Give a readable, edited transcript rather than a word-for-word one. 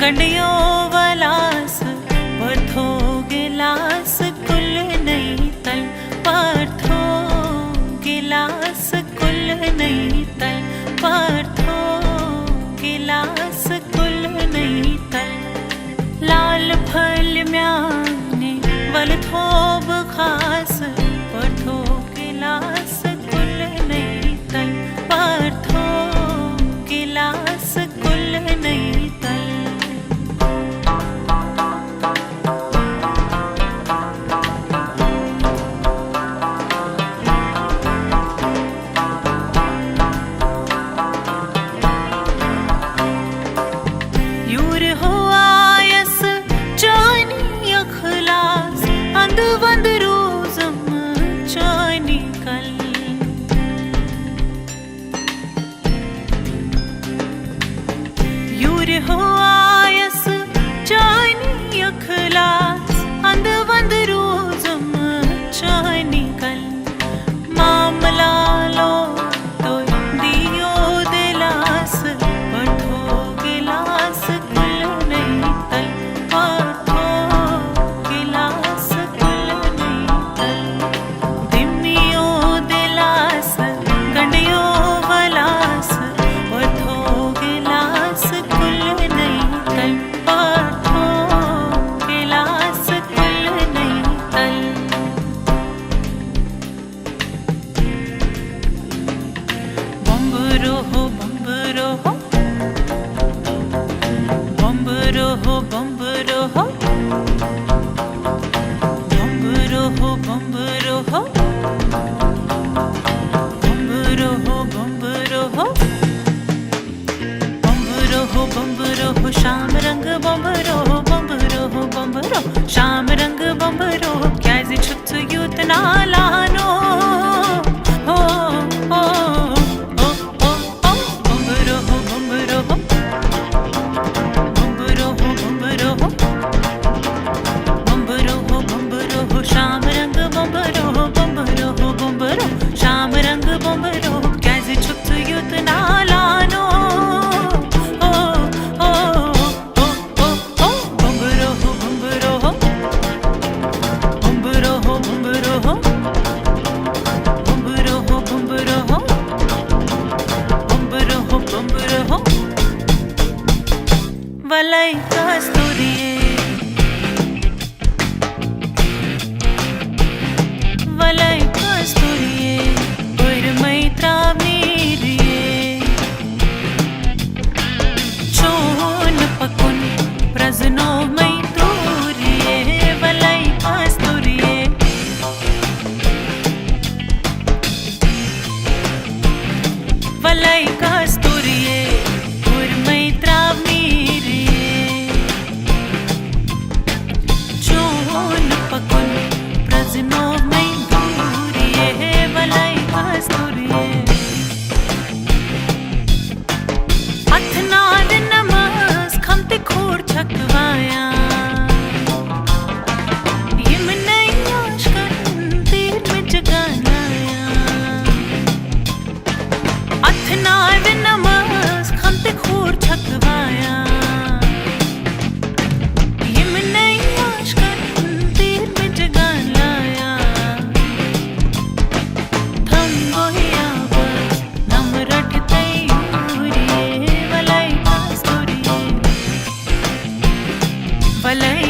गंडियो वलास पर्थो गिलास कुल नहीं तल पर्थो गिलास कुल नहीं तल पर्थो गिलास कुल नहीं तल लाल फल म्याने वल थोब खास पर्थो गिलास कुल नहीं तल पर्थो गिलास कुल नहीं तल हो आयस चायनी अखलास अंद वंद रोजम चायनी कल मामला लो तो दियो दिलास पर्थो गिलास कुल नहीं तल पर्थो गिलास कुल नहीं तल दिमियो दिलास गंडियो वलास पर्थो गिलास शाम रंग बंबरो बंबरो बंबरो शाम रंग बंबरो क्या जी छुट युत नालानो हो हो हो हो बंबरो बंबरो बंबरो बंबरो बंबरो बंबरो शाम रंग बंबरो बंबरो बंबरो शाम रंग बंबरो क्या जी छुट युत नालानो वलाई कस्तूरिये वलाई कस्तूरिये और मैत्रा मीरिये चोन पकुन प्रजनो मैत्रूरिये वलाई कस्तूरिये वलाई कस्तूरिये और मैत्रा वलाई